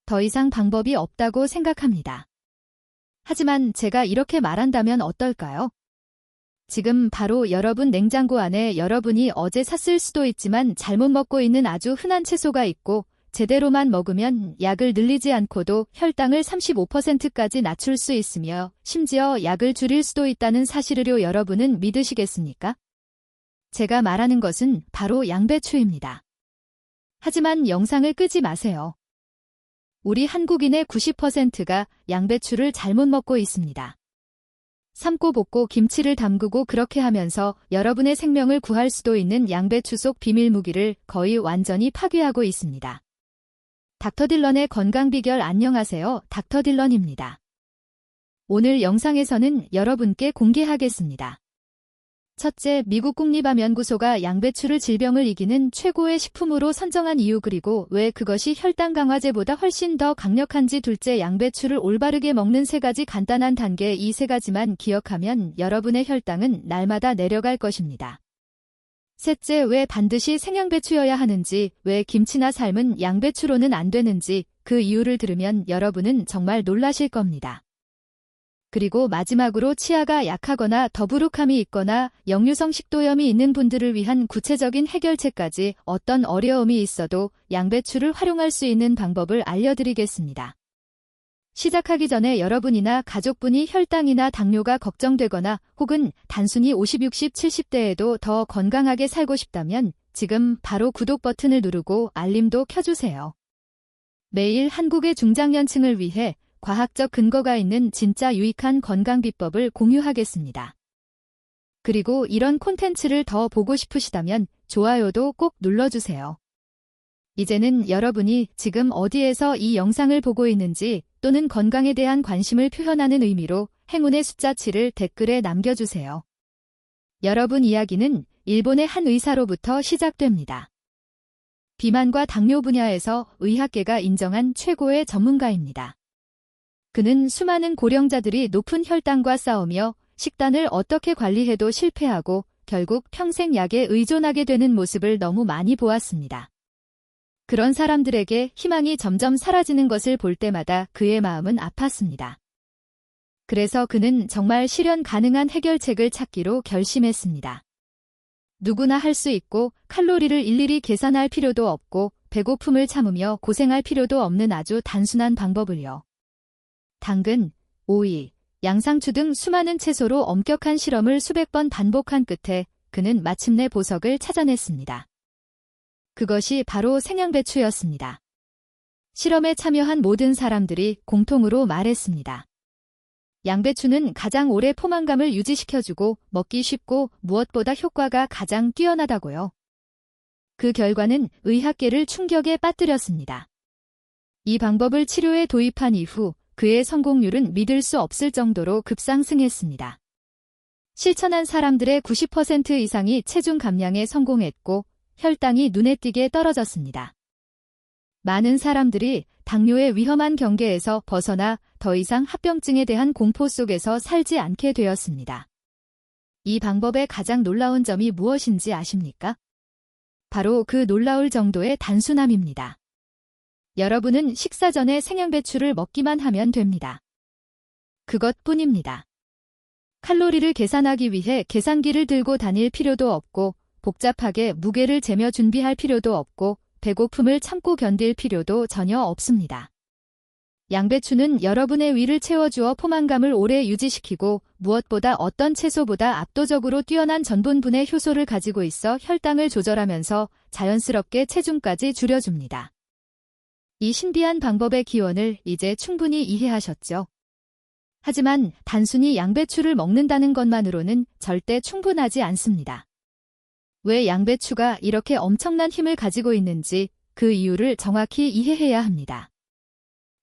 더 이상 방법이 없다고 생각합니다. 하지만 제가 이렇게 말한다면 어떨까요? 지금 바로 여러분 냉장고 안에 여러분이 어제 샀을 수도 있지만 잘못 먹고 있는 아주 흔한 채소가 있고 제대로만 먹으면 약을 늘리지 않고도 혈당을 35%까지 낮출 수 있으며 심지어 약을 줄일 수도 있다는 사실을 여러분은 믿으시겠습니까? 제가 말하는 것은 바로 양배추입니다. 하지만 영상을 끄지 마세요. 우리 한국인의 90%가 양배추를 잘못 먹고 있습니다. 삶고 볶고 김치를 담그고 그렇게 하면서 여러분의 생명을 구할 수도 있는 양배추 속 비밀 무기를 거의 완전히 파괴하고 있습니다. 닥터딜런의 건강 비결. 안녕하세요. 닥터딜런입니다. 오늘 영상에서는 여러분께 공개하겠습니다. 첫째, 미국 국립암연구소가 양배추를 질병을 이기는 최고의 식품으로 선정한 이유, 그리고 왜 그것이 혈당 강화제보다 훨씬 더 강력한지. 둘째, 양배추를 올바르게 먹는 3가지 간단한 단계. 이 3가지만 기억하면 여러분의 혈당은 날마다 내려갈 것입니다. 셋째, 왜 반드시 생양배추여야 하는지, 왜 김치나 삶은 양배추로는 안 되는지, 그 이유를 들으면 여러분은 정말 놀라실 겁니다. 그리고 마지막으로 치아가 약하거나 더부룩함이 있거나 역류성 식도염이 있는 분들을 위한 구체적인 해결책까지. 어떤 어려움이 있어도 양배추를 활용할 수 있는 방법을 알려드리겠습니다. 시작하기 전에 여러분이나 가족분이 혈당이나 당뇨가 걱정되거나 혹은 단순히 50, 60, 70대에도 더 건강하게 살고 싶다면 지금 바로 구독 버튼을 누르고 알림도 켜주세요. 매일 한국의 중장년층을 위해 과학적 근거가 있는 진짜 유익한 건강 비법을 공유하겠습니다. 그리고 이런 콘텐츠를 더 보고 싶으시다면 좋아요도 꼭 눌러주세요. 이제는 여러분이 지금 어디에서 이 영상을 보고 있는지 또는 건강에 대한 관심을 표현하는 의미로 행운의 숫자 7을 댓글에 남겨주세요. 여러분 이야기는 일본의 한 의사로부터 시작됩니다. 비만과 당뇨 분야에서 의학계가 인정한 최고의 전문가입니다. 그는 수많은 고령자들이 높은 혈당과 싸우며 식단을 어떻게 관리해도 실패하고 결국 평생 약에 의존하게 되는 모습을 너무 많이 보았습니다. 그런 사람들에게 희망이 점점 사라지는 것을 볼 때마다 그의 마음은 아팠습니다. 그래서 그는 정말 실현 가능한 해결책을 찾기로 결심했습니다. 누구나 할 수 있고 칼로리를 일일이 계산할 필요도 없고 배고픔을 참으며 고생할 필요도 없는 아주 단순한 방법을요. 당근, 오이, 양상추 등 수많은 채소로 엄격한 실험을 수백 번 반복한 끝에 그는 마침내 보석을 찾아냈습니다. 그것이 바로 생양배추였습니다. 실험에 참여한 모든 사람들이 공통으로 말했습니다. 양배추는 가장 오래 포만감을 유지시켜주고 먹기 쉽고 무엇보다 효과가 가장 뛰어나다고요. 그 결과는 의학계를 충격에 빠뜨렸습니다. 이 방법을 치료에 도입한 이후 그의 성공률은 믿을 수 없을 정도로 급상승했습니다. 실천한 사람들의 90% 이상이 체중 감량에 성공했고 혈당이 눈에 띄게 떨어졌습니다. 많은 사람들이 당뇨의 위험한 경계에서 벗어나 더 이상 합병증에 대한 공포 속에서 살지 않게 되었습니다. 이 방법의 가장 놀라운 점이 무엇인지 아십니까? 바로 그 놀라울 정도의 단순함입니다. 여러분은 식사 전에 생양배추를 먹기만 하면 됩니다. 그것뿐입니다. 칼로리를 계산하기 위해 계산기를 들고 다닐 필요도 없고 복잡하게 무게를 재며 준비할 필요도 없고 배고픔을 참고 견딜 필요도 전혀 없습니다. 양배추는 여러분의 위를 채워주어 포만감을 오래 유지시키고 무엇보다 어떤 채소보다 압도적으로 뛰어난 전분분해 효소를 가지고 있어 혈당을 조절하면서 자연스럽게 체중까지 줄여줍니다. 이 신비한 방법의 기원을 이제 충분히 이해하셨죠? 하지만 단순히 양배추를 먹는다는 것만으로는 절대 충분하지 않습니다. 왜 양배추가 이렇게 엄청난 힘을 가지고 있는지 그 이유를 정확히 이해해야 합니다.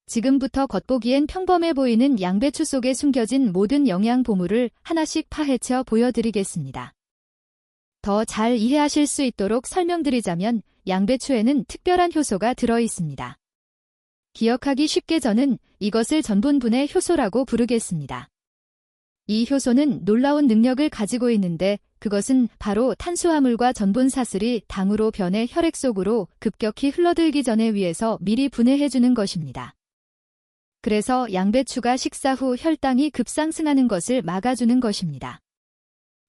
지금부터 겉보기엔 평범해 보이는 양배추 속에 숨겨진 모든 영양 보물을 하나씩 파헤쳐 보여드리겠습니다. 더 잘 이해하실 수 있도록 설명드리자면 양배추에는 특별한 효소가 들어있습니다. 기억하기 쉽게 저는 이것을 전분분해 효소라고 부르겠습니다. 이 효소는 놀라운 능력을 가지고 있는데 그것은 바로 탄수화물과 전분 사슬이 당으로 변해 혈액 속으로 급격히 흘러들기 전에 위에서 미리 분해해주는 것입니다. 그래서 양배추가 식사 후 혈당이 급상승하는 것을 막아주는 것입니다.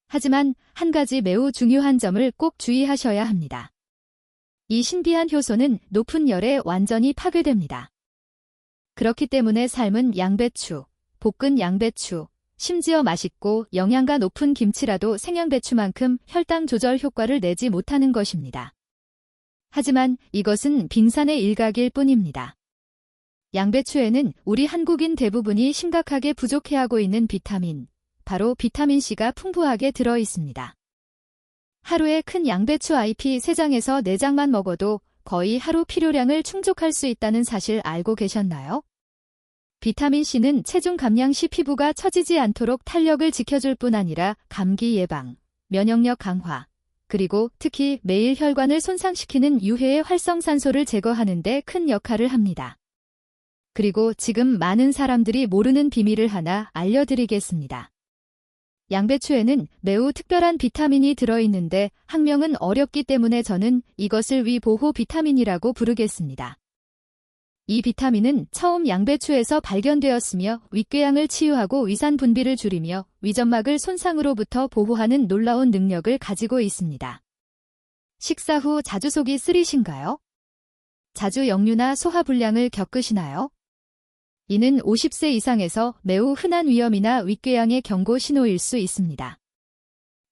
하지만 한 가지 매우 중요한 점을 꼭 주의하셔야 합니다. 이 신비한 효소는 높은 열에 완전히 파괴됩니다. 그렇기 때문에 삶은 양배추, 볶은 양배추, 심지어 맛있고 영양가 높은 김치라도 생양배추만큼 혈당 조절 효과를 내지 못하는 것입니다. 하지만 이것은 빙산의 일각일 뿐입니다. 양배추에는 우리 한국인 대부분이 심각하게 부족해하고 있는 비타민, 바로 비타민C가 풍부하게 들어 있습니다. 하루에 큰 양배추 잎 3장에서 4장만 먹어도 거의 하루 필요량을 충족할 수 있다는 사실 알고 계셨나요? 비타민C는 체중 감량 시 피부가 처지지 않도록 탄력을 지켜줄 뿐 아니라 감기 예방, 면역력 강화, 그리고 특히 매일 혈관을 손상시키는 유해의 활성산소를 제거하는 데 큰 역할을 합니다. 그리고 지금 많은 사람들이 모르는 비밀을 하나 알려드리겠습니다. 양배추에는 매우 특별한 비타민이 들어있는데 학명은 어렵기 때문에 저는 이것을 위보호 비타민이라고 부르겠습니다. 이 비타민은 처음 양배추에서 발견되었으며 윗궤양을 치유하고 위산 분비를 줄이며 위점막을 손상으로부터 보호하는 놀라운 능력을 가지고 있습니다. 식사 후 자주 속이 쓰리신가요? 자주 역류나 소화불량을 겪으시나요? 이는 50세 이상에서 매우 흔한 위염이나 윗궤양의 경고 신호일 수 있습니다.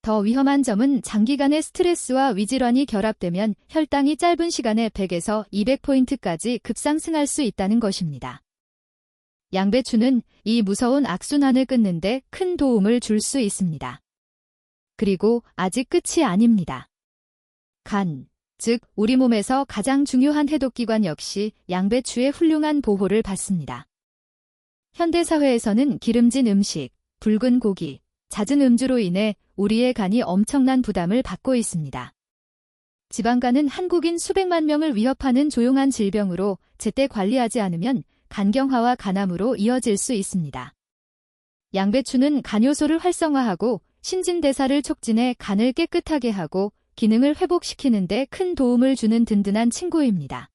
더 위험한 점은 장기간의 스트레스와 위질환이 결합되면 혈당이 짧은 시간에 100에서 200포인트까지 급상승할 수 있다는 것입니다. 양배추는 이 무서운 악순환을 끊는데 큰 도움을 줄 수 있습니다. 그리고 아직 끝이 아닙니다. 간, 즉 우리 몸에서 가장 중요한 해독기관 역시 양배추의 훌륭한 보호를 받습니다. 현대사회에서는 기름진 음식, 붉은 고기, 잦은 음주로 인해 우리의 간이 엄청난 부담을 받고 있습니다. 지방간은 한국인 수백만 명을 위협하는 조용한 질병으로 제때 관리하지 않으면 간경화와 간암으로 이어질 수 있습니다. 양배추는 간효소를 활성화하고 신진대사를 촉진해 간을 깨끗하게 하고 기능을 회복시키는 데 큰 도움을 주는 든든한 친구입니다.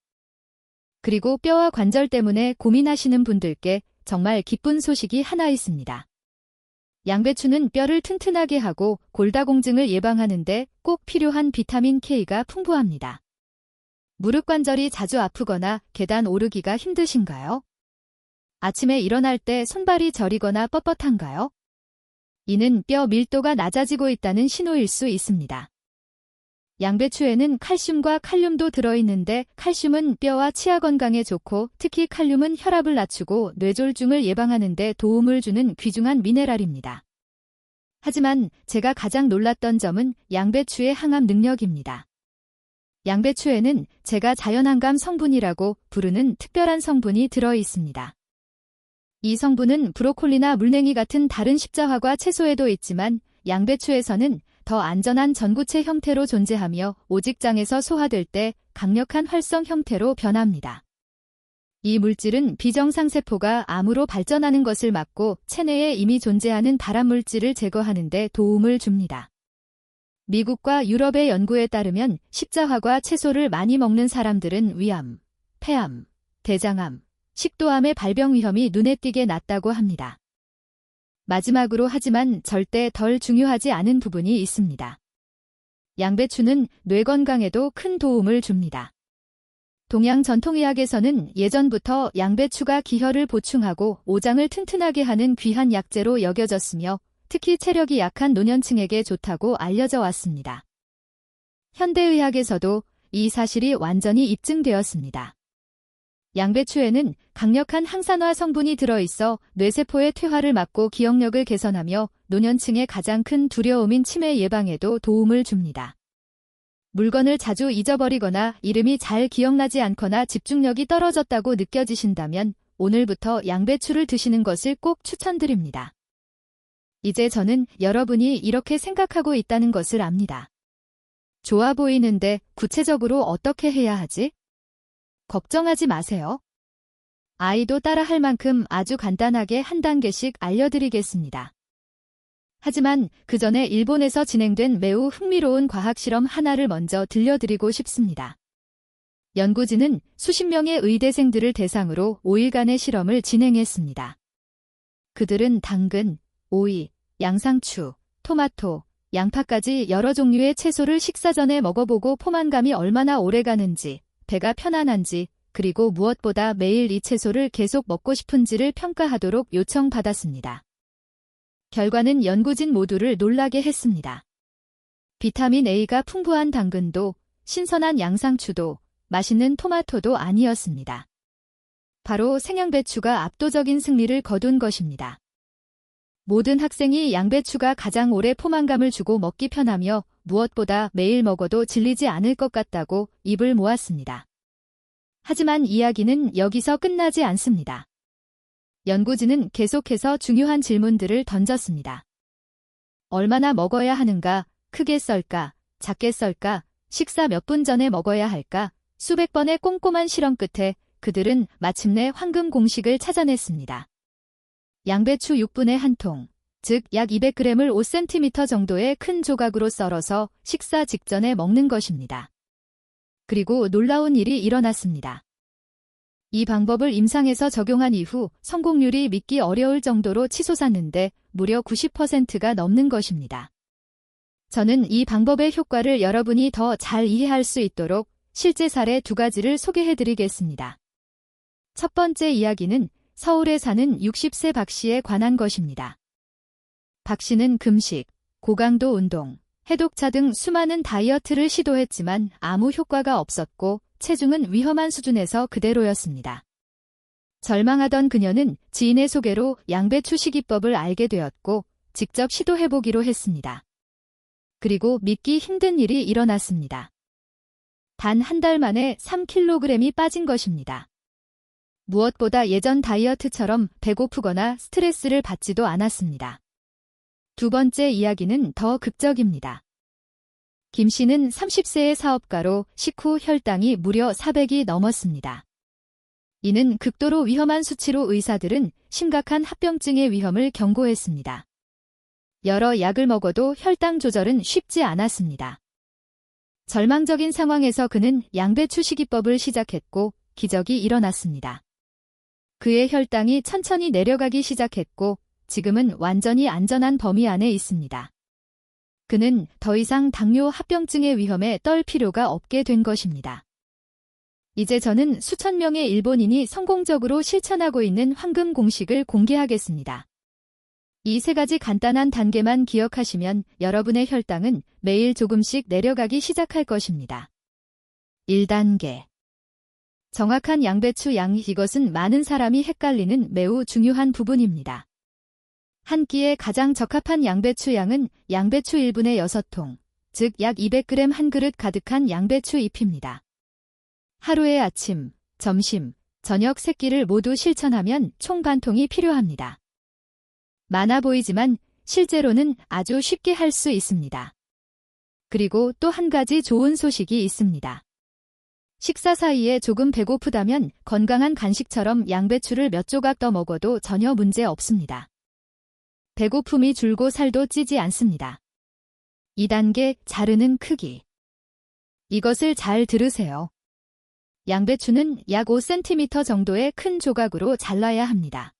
그리고 뼈와 관절 때문에 고민하시는 분들께 정말 기쁜 소식이 하나 있습니다. 양배추는 뼈를 튼튼하게 하고 골다공증을 예방하는데 꼭 필요한 비타민 K가 풍부합니다. 무릎 관절이 자주 아프거나 계단 오르기가 힘드신가요? 아침에 일어날 때 손발이 저리거나 뻣뻣한가요? 이는 뼈 밀도가 낮아지고 있다는 신호일 수 있습니다. 양배추에는 칼슘과 칼륨도 들어있는데 칼슘은 뼈와 치아 건강에 좋고 특히 칼륨은 혈압을 낮추고 뇌졸중을 예방하는 데 도움을 주는 귀중한 미네랄입니다. 하지만 제가 가장 놀랐던 점은 양배추의 항암 능력입니다. 양배추에는 제가 자연항암 성분이라고 부르는 특별한 성분이 들어있습니다. 이 성분은 브로콜리나 물냉이 같은 다른 십자화과 채소에도 있지만 양배추에서는 더 안전한 전구체 형태로 존재하며 오직장에서 소화될 때 강력한 활성 형태로 변합니다. 이 물질은 비정상세포가 암으로 발전하는 것을 막고 체내에 이미 존재하는 발암물질을 제거하는 데 도움을 줍니다. 미국과 유럽의 연구에 따르면 십자화과 채소를 많이 먹는 사람들은 위암, 폐암, 대장암, 식도암의 발병 위험이 눈에 띄게 낮다고 합니다. 마지막으로 하지만 절대 덜 중요하지 않은 부분이 있습니다. 양배추는 뇌 건강에도 큰 도움을 줍니다. 동양 전통의학에서는 예전부터 양배추가 기혈을 보충하고 오장을 튼튼하게 하는 귀한 약재로 여겨졌으며 특히 체력이 약한 노년층에게 좋다고 알려져 왔습니다. 현대의학에서도 이 사실이 완전히 입증되었습니다. 양배추에는 강력한 항산화 성분이 들어있어 뇌세포의 퇴화를 막고 기억력을 개선하며 노년층의 가장 큰 두려움인 치매 예방에도 도움을 줍니다. 물건을 자주 잊어버리거나 이름이 잘 기억나지 않거나 집중력이 떨어졌다고 느껴지신다면 오늘부터 양배추를 드시는 것을 꼭 추천드립니다. 이제 저는 여러분이 이렇게 생각하고 있다는 것을 압니다. 좋아 보이는데 구체적으로 어떻게 해야 하지? 걱정하지 마세요. 아이도 따라할 만큼 아주 간단하게 한 단계씩 알려드리겠습니다. 하지만 그 전에 일본에서 진행된 매우 흥미로운 과학실험 하나를 먼저 들려드리고 싶습니다. 연구진은 수십 명의 의대생들을 대상으로 5일간의 실험을 진행했습니다. 그들은 당근, 오이, 양상추, 토마토, 양파까지 여러 종류의 채소를 식사 전에 먹어보고 포만감이 얼마나 오래가는지, 배가 편안한지, 그리고 무엇보다 매일 이 채소를 계속 먹고 싶은지를 평가하도록 요청받았습니다. 결과는 연구진 모두를 놀라게 했습니다. 비타민 A가 풍부한 당근도, 신선한 양상추도, 맛있는 토마토도 아니었습니다. 바로 생양배추가 압도적인 승리를 거둔 것입니다. 모든 학생이 양배추가 가장 오래 포만감을 주고 먹기 편하며 무엇보다 매일 먹어도 질리지 않을 것 같다고 입을 모았습니다. 하지만 이야기는 여기서 끝나지 않습니다. 연구진은 계속해서 중요한 질문들을 던졌습니다. 얼마나 먹어야 하는가? 크게 썰까? 작게 썰까? 식사 몇 분 전에 먹어야 할까? 수백 번의 꼼꼼한 실험 끝에 그들은 마침내 황금 공식을 찾아냈습니다. 양배추 6분의 1통, 즉 약 200g을 5cm 정도의 큰 조각으로 썰어서 식사 직전에 먹는 것입니다. 그리고 놀라운 일이 일어났습니다. 이 방법을 임상에서 적용한 이후 성공률이 믿기 어려울 정도로 치솟았는데 무려 90%가 넘는 것입니다. 저는 이 방법의 효과를 여러분이 더 잘 이해할 수 있도록 실제 사례 2가지를 소개해드리겠습니다. 첫 번째 이야기는 서울에 사는 60세 박 씨에 관한 것입니다. 박 씨는 금식, 고강도 운동, 해독차 등 수많은 다이어트를 시도했지만 아무 효과가 없었고 체중은 위험한 수준에서 그대로였습니다. 절망하던 그녀는 지인의 소개로 양배추 식이법을 알게 되었고 직접 시도해보기로 했습니다. 그리고 믿기 힘든 일이 일어났습니다. 단 한 달 만에 3kg이 빠진 것입니다. 무엇보다 예전 다이어트처럼 배고프거나 스트레스를 받지도 않았습니다. 두 번째 이야기는 더 극적입니다. 김 씨는 30세의 사업가로 식후 혈당이 무려 400이 넘었습니다. 이는 극도로 위험한 수치로 의사들은 심각한 합병증의 위험을 경고했습니다. 여러 약을 먹어도 혈당 조절은 쉽지 않았습니다. 절망적인 상황에서 그는 양배추 식이법을 시작했고 기적이 일어났습니다. 그의 혈당이 천천히 내려가기 시작했고 지금은 완전히 안전한 범위 안에 있습니다. 그는 더 이상 당뇨 합병증의 위험에 떨 필요가 없게 된 것입니다. 이제 저는 수천 명의 일본인이 성공적으로 실천하고 있는 황금 공식을 공개하겠습니다. 이 3가지 간단한 단계만 기억하시면 여러분의 혈당은 매일 조금씩 내려가기 시작할 것입니다. 1단계. 정확한 양배추 양. 이것은 많은 사람이 헷갈리는 매우 중요한 부분입니다. 한 끼에 가장 적합한 양배추 양은 양배추 1분의 6통, 즉 약 200g 한 그릇 가득한 양배추 잎입니다. 하루의 아침, 점심, 저녁 3끼를 모두 실천하면 총 반통이 필요합니다. 많아 보이지만 실제로는 아주 쉽게 할 수 있습니다. 그리고 또 한 가지 좋은 소식이 있습니다. 식사 사이에 조금 배고프다면 건강한 간식처럼 양배추를 몇 조각 더 먹어도 전혀 문제 없습니다. 배고픔이 줄고 살도 찌지 않습니다. 2단계 자르는 크기. 이것을 잘 들으세요. 양배추는 약 5cm 정도의 큰 조각으로 잘라야 합니다.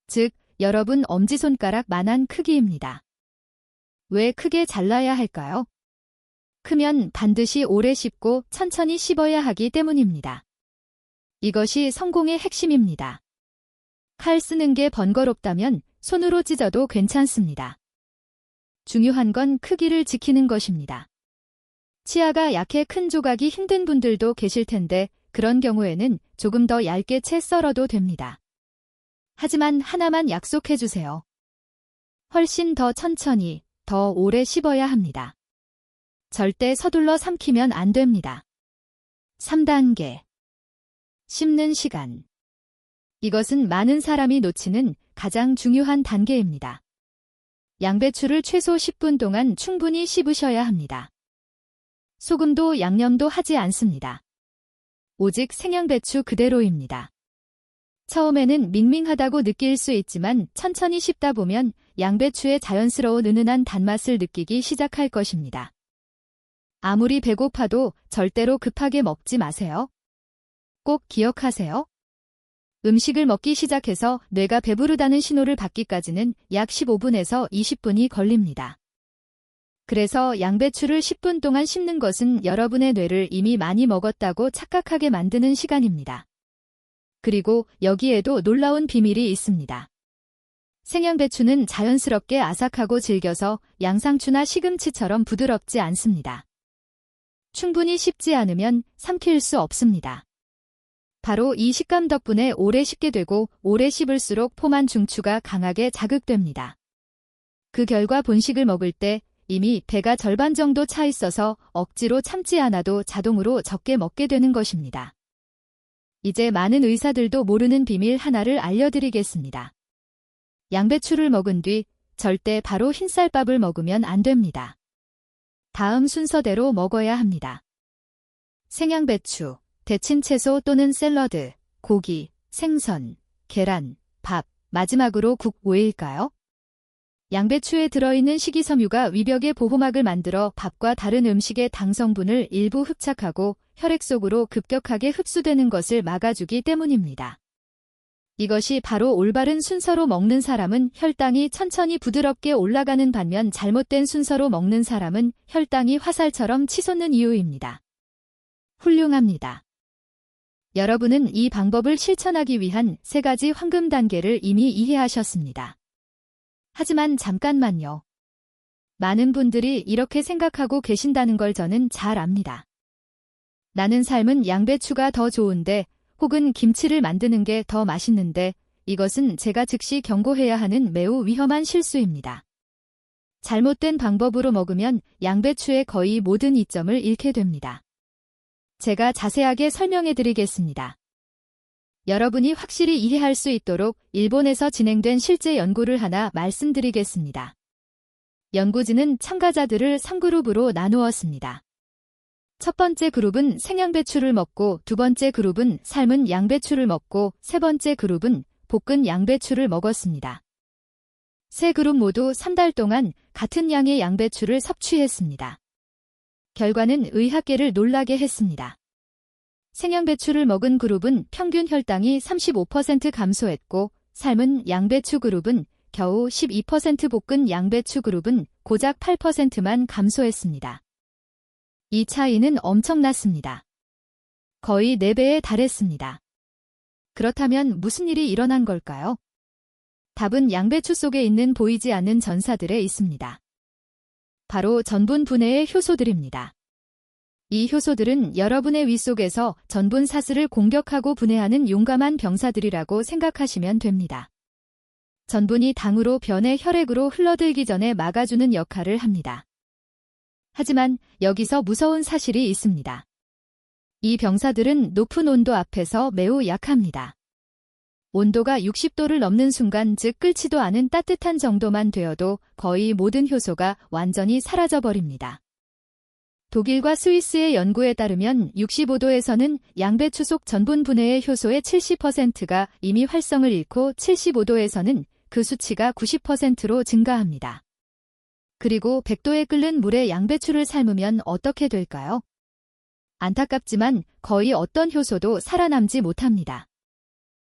즉, 여러분 엄지손가락만한 크기입니다. 왜 크게 잘라야 할까요? 크면 반드시 오래 씹고 천천히 씹어야 하기 때문입니다. 이것이 성공의 핵심입니다. 칼 쓰는 게 번거롭다면 손으로 찢어도 괜찮습니다. 중요한 건 크기를 지키는 것입니다. 치아가 약해 큰 조각이 힘든 분들도 계실 텐데 그런 경우에는 조금 더 얇게 채 썰어도 됩니다. 하지만 하나만 약속해 주세요. 훨씬 더 천천히, 더 오래 씹어야 합니다. 절대 서둘러 삼키면 안 됩니다. 3단계. 씹는 시간. 이것은 많은 사람이 놓치는 가장 중요한 단계입니다. 양배추를 최소 10분 동안 충분히 씹으셔야 합니다. 소금도 양념도 하지 않습니다. 오직 생양배추 그대로입니다. 처음에는 밍밍하다고 느낄 수 있지만 천천히 씹다 보면 양배추의 자연스러운 은은한 단맛을 느끼기 시작할 것입니다. 아무리 배고파도 절대로 급하게 먹지 마세요. 꼭 기억하세요. 음식을 먹기 시작해서 뇌가 배부르다는 신호를 받기까지는 약 15분에서 20분이 걸립니다. 그래서 양배추를 10분 동안 씹는 것은 여러분의 뇌를 이미 많이 먹었다고 착각하게 만드는 시간입니다. 그리고 여기에도 놀라운 비밀이 있습니다. 생양배추는 자연스럽게 아삭하고 질겨서 양상추나 시금치처럼 부드럽지 않습니다. 충분히 씹지 않으면 삼킬 수 없습니다. 바로 이 식감 덕분에 오래 씹게 되고 오래 씹을수록 포만 중추가 강하게 자극됩니다. 그 결과 본식을 먹을 때 이미 배가 절반 정도 차 있어서 억지로 참지 않아도 자동으로 적게 먹게 되는 것입니다. 이제 많은 의사들도 모르는 비밀 하나를 알려드리겠습니다. 양배추를 먹은 뒤 절대 바로 흰쌀밥을 먹으면 안 됩니다. 다음 순서대로 먹어야 합니다. 생양배추, 데친 채소 또는 샐러드, 고기, 생선, 계란, 밥, 마지막으로 국 왜일까요? 양배추에 들어있는 식이섬유가 위벽의 보호막을 만들어 밥과 다른 음식의 당 성분을 일부 흡착하고 혈액 속으로 급격하게 흡수되는 것을 막아주기 때문입니다. 이것이 바로 올바른 순서로 먹는 사람은 혈당이 천천히 부드럽게 올라가는 반면 잘못된 순서로 먹는 사람은 혈당이 화살처럼 치솟는 이유입니다. 훌륭합니다. 여러분은 이 방법을 실천하기 위한 3가지 황금 단계를 이미 이해하셨습니다. 하지만 잠깐만요. 많은 분들이 이렇게 생각하고 계신다는 걸 저는 잘 압니다. 나는 삶은 양배추가 더 좋은데 혹은 김치를 만드는 게 더 맛있는데 이것은 제가 즉시 경고해야 하는 매우 위험한 실수입니다. 잘못된 방법으로 먹으면 양배추의 거의 모든 이점을 잃게 됩니다. 제가 자세하게 설명해 드리겠습니다. 여러분이 확실히 이해할 수 있도록 일본에서 진행된 실제 연구를 하나 말씀드리겠습니다. 연구진은 참가자들을 3그룹으로 나누었습니다. 첫 번째 그룹은 생양배추를 먹고 두 번째 그룹은 삶은 양배추를 먹고 세 번째 그룹은 볶은 양배추를 먹었습니다. 세 그룹 모두 3달 동안 같은 양의 양배추를 섭취했습니다. 결과는 의학계를 놀라게 했습니다. 생양배추를 먹은 그룹은 평균 혈당이 35% 감소했고 삶은 양배추 그룹은 겨우 12% 볶은 양배추 그룹은 고작 8%만 감소했습니다. 이 차이는 엄청났습니다. 거의 4배에 달했습니다. 그렇다면 무슨 일이 일어난 걸까요? 답은 양배추 속에 있는 보이지 않는 전사들에 있습니다. 바로 전분 분해의 효소들입니다. 이 효소들은 여러분의 위 속에서 전분 사슬을 공격하고 분해하는 용감한 병사들이라고 생각하시면 됩니다. 전분이 당으로 변해 혈액으로 흘러들기 전에 막아주는 역할을 합니다. 하지만 여기서 무서운 사실이 있습니다. 이 병사들은 높은 온도 앞에서 매우 약합니다. 온도가 60도를 넘는 순간 즉 끓지도 않은 따뜻한 정도만 되어도 거의 모든 효소가 완전히 사라져버립니다. 독일과 스위스의 연구에 따르면 65도에서는 양배추 속 전분 분해의 효소의 70%가 이미 활성을 잃고 75도에서는 그 수치가 90%로 증가합니다. 그리고 100도에 끓는 물에 양배추를 삶으면 어떻게 될까요? 안타깝지만 거의 어떤 효소도 살아남지 못합니다.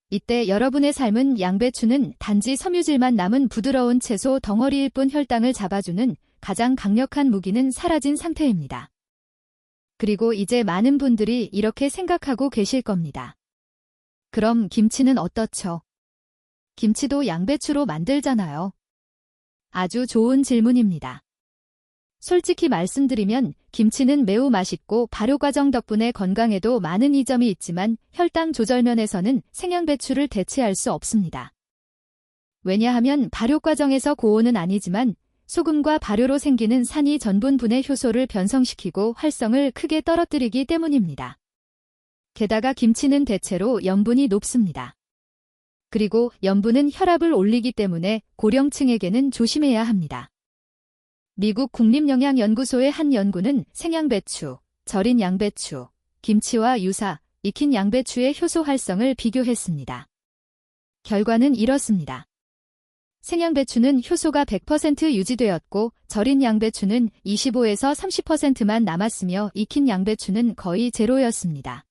이때 여러분의 삶은 양배추는 단지 섬유질만 남은 부드러운 채소 덩어리일 뿐 혈당을 잡아주는 가장 강력한 무기는 사라진 상태입니다. 그리고 이제 많은 분들이 이렇게 생각하고 계실 겁니다. 그럼 김치는 어떻죠? 김치도 양배추로 만들잖아요. 아주 좋은 질문입니다. 솔직히 말씀드리면 김치는 매우 맛있고 발효 과정 덕분에 건강에도 많은 이점이 있지만 혈당 조절 면에서는 생양배추를 대체할 수 없습니다. 왜냐하면 발효 과정에서 고온은 아니지만 소금과 발효로 생기는 산이 전분 분해 효소를 변성시키고 활성을 크게 떨어뜨리기 때문입니다. 게다가 김치는 대체로 염분이 높습니다. 그리고 염분은 혈압을 올리기 때문에 고령층에게는 조심해야 합니다. 미국 국립영양연구소의 한 연구는 생양배추, 절인 양배추, 김치와 유사, 익힌 양배추의 효소 활성을 비교했습니다. 결과는 이렇습니다. 생양배추는 효소가 100% 유지되었고 절인 양배추는 25에서 30%만 남았으며 익힌 양배추는 거의 제로였습니다.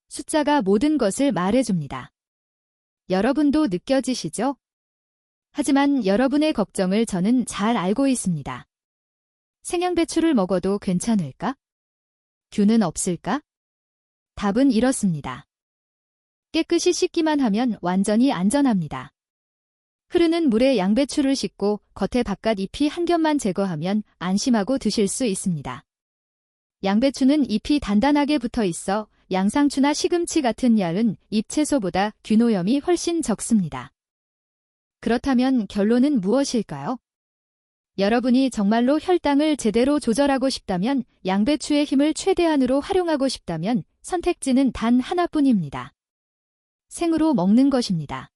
숫자가 모든 것을 말해줍니다. 여러분도 느껴지시죠? 하지만 여러분의 걱정을 저는 잘 알고 있습니다. 생양배추를 먹어도 괜찮을까? 균은 없을까? 답은 이렇습니다. 깨끗이 씻기만 하면 완전히 안전합니다. 흐르는 물에 양배추를 씻고 겉에 바깥 잎이 한 겹만 제거하면 안심하고 드실 수 있습니다. 양배추는 잎이 단단하게 붙어 있어 양상추나 시금치 같은 얇은 잎 채소보다 균 오염이 훨씬 적습니다. 그렇다면 결론은 무엇일까요? 여러분이 정말로 혈당을 제대로 조절하고 싶다면, 양배추의 힘을 최대한으로 활용하고 싶다면 선택지는 단 하나뿐입니다. 생으로 먹는 것입니다.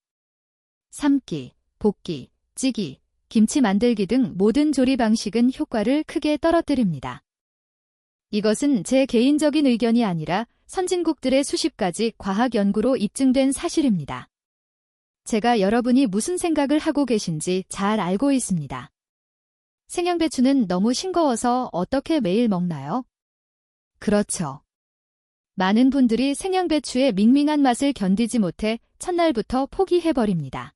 삶기, 볶기, 찌기, 김치 만들기 등 모든 조리 방식은 효과를 크게 떨어뜨립니다. 이것은 제 개인적인 의견이 아니라 선진국들의 수십 가지 과학 연구로 입증된 사실입니다. 제가 여러분이 무슨 생각을 하고 계신지 잘 알고 있습니다. 생양배추는 너무 싱거워서 어떻게 매일 먹나요? 그렇죠. 많은 분들이 생양배추의 밍밍한 맛을 견디지 못해 첫날부터 포기해버립니다.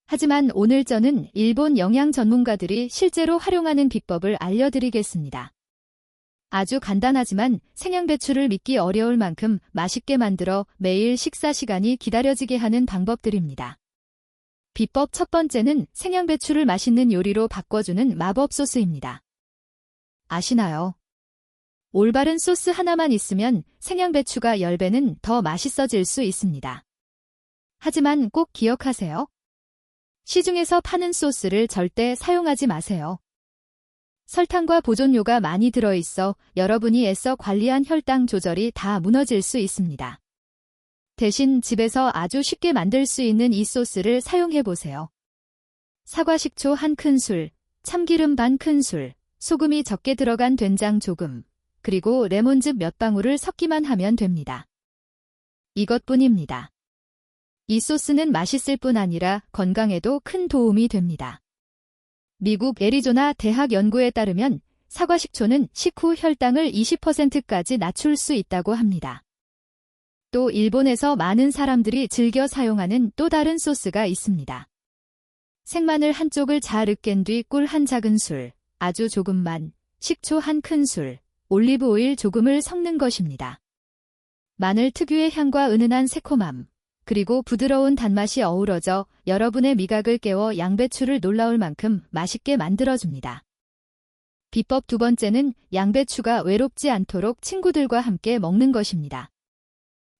하지만 오늘 저는 일본 영양 전문가들이 실제로 활용하는 비법을 알려드리겠습니다. 아주 간단하지만 생양배추를 믿기 어려울 만큼 맛있게 만들어 매일 식사 시간이 기다려지게 하는 방법들입니다. 비법 첫 번째는 생양배추를 맛있는 요리로 바꿔주는 마법 소스입니다. 아시나요? 올바른 소스 하나만 있으면 생양배추가 10배는 더 맛있어질 수 있습니다. 하지만 꼭 기억하세요. 시중에서 파는 소스를 절대 사용하지 마세요. 설탕과 보존료가 많이 들어있어 여러분이 애써 관리한 혈당 조절이 다 무너질 수 있습니다. 대신 집에서 아주 쉽게 만들 수 있는 이 소스를 사용해보세요. 사과 식초 1큰술, 참기름 반 큰술, 소금이 적게 들어간 된장 조금, 그리고 레몬즙 몇 방울을 섞기만 하면 됩니다. 이것뿐입니다. 이 소스는 맛있을 뿐 아니라 건강에도 큰 도움이 됩니다. 미국 애리조나 대학 연구에 따르면 사과 식초는 식후 혈당을 20%까지 낮출 수 있다고 합니다. 또 일본에서 많은 사람들이 즐겨 사용하는 또 다른 소스가 있습니다. 생마늘 한쪽을 잘 으깬 뒤 꿀 한 작은술, 아주 조금만, 식초 1큰술, 올리브 오일 조금을 섞는 것입니다. 마늘 특유의 향과 은은한 새콤함, 그리고 부드러운 단맛이 어우러져 여러분의 미각을 깨워 양배추를 놀라울 만큼 맛있게 만들어줍니다. 비법 두 번째는 양배추가 외롭지 않도록 친구들과 함께 먹는 것입니다.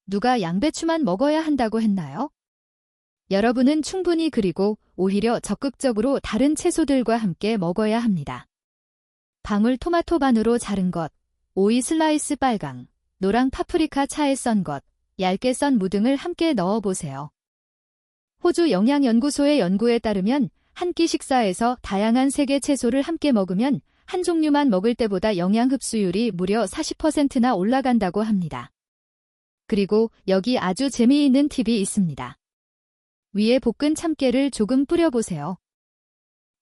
누가 양배추만 먹어야 한다고 했나요? 여러분은 충분히 그리고 오히려 적극적으로 다른 채소들과 함께 먹어야 합니다. 방울 토마토 반으로 자른 것, 오이 슬라이스 빨강, 노랑 파프리카 차에 썬 것, 얇게 썬 무 등을 함께 넣어보세요. 호주 영양연구소의 연구에 따르면 한 끼 식사에서 다양한 색의 채소를 함께 먹으면 한 종류만 먹을 때보다 영양 흡수율이 무려 40%나 올라간다고 합니다. 그리고 여기 아주 재미있는 팁이 있습니다. 위에 볶은 참깨를 조금 뿌려보세요.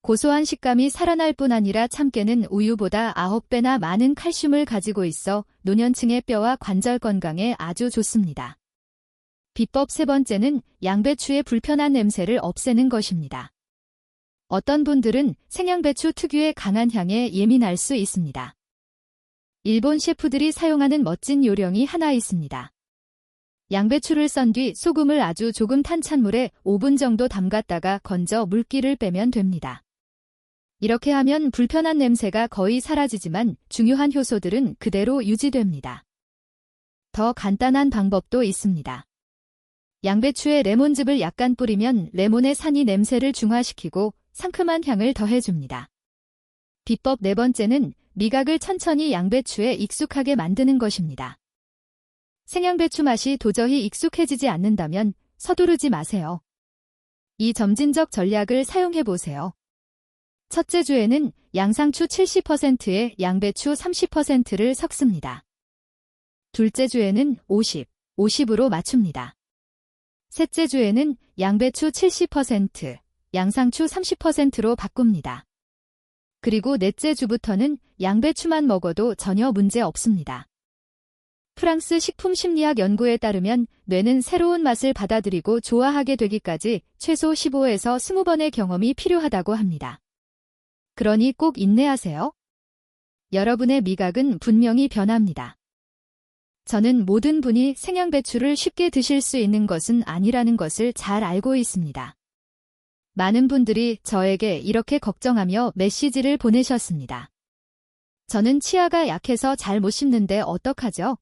고소한 식감이 살아날 뿐 아니라 참깨는 우유보다 9배나 많은 칼슘을 가지고 있어 노년층의 뼈와 관절 건강에 아주 좋습니다. 비법 세 번째는 양배추의 불편한 냄새를 없애는 것입니다. 어떤 분들은 생양배추 특유의 강한 향에 예민할 수 있습니다. 일본 셰프들이 사용하는 멋진 요령이 하나 있습니다. 양배추를 썬 뒤 소금을 아주 조금 탄 찬물에 5분 정도 담갔다가 건져 물기를 빼면 됩니다. 이렇게 하면 불편한 냄새가 거의 사라지지만 중요한 효소들은 그대로 유지됩니다. 더 간단한 방법도 있습니다. 양배추에 레몬즙을 약간 뿌리면 레몬의 산이 냄새를 중화시키고 상큼한 향을 더해줍니다. 비법 네 번째는 미각을 천천히 양배추에 익숙하게 만드는 것입니다. 생양배추 맛이 도저히 익숙해지지 않는다면 서두르지 마세요. 이 점진적 전략을 사용해보세요. 첫째 주에는 양상추 70%에 양배추 30%를 섞습니다. 둘째 주에는 50, 50으로 맞춥니다. 셋째 주에는 양배추 70%, 양상추 30%로 바꿉니다. 그리고 넷째 주부터는 양배추만 먹어도 전혀 문제 없습니다. 프랑스 식품심리학 연구에 따르면 뇌는 새로운 맛을 받아들이고 좋아하게 되기까지 최소 15에서 20번의 경험이 필요하다고 합니다. 그러니 꼭 인내하세요. 여러분의 미각은 분명히 변합니다. 저는 모든 분이 생양배추를 쉽게 드실 수 있는 것은 아니라는 것을 잘 알고 있습니다. 많은 분들이 저에게 이렇게 걱정하며 메시지를 보내셨습니다. 저는 치아가 약해서 잘 못 씹는데 어떡하죠?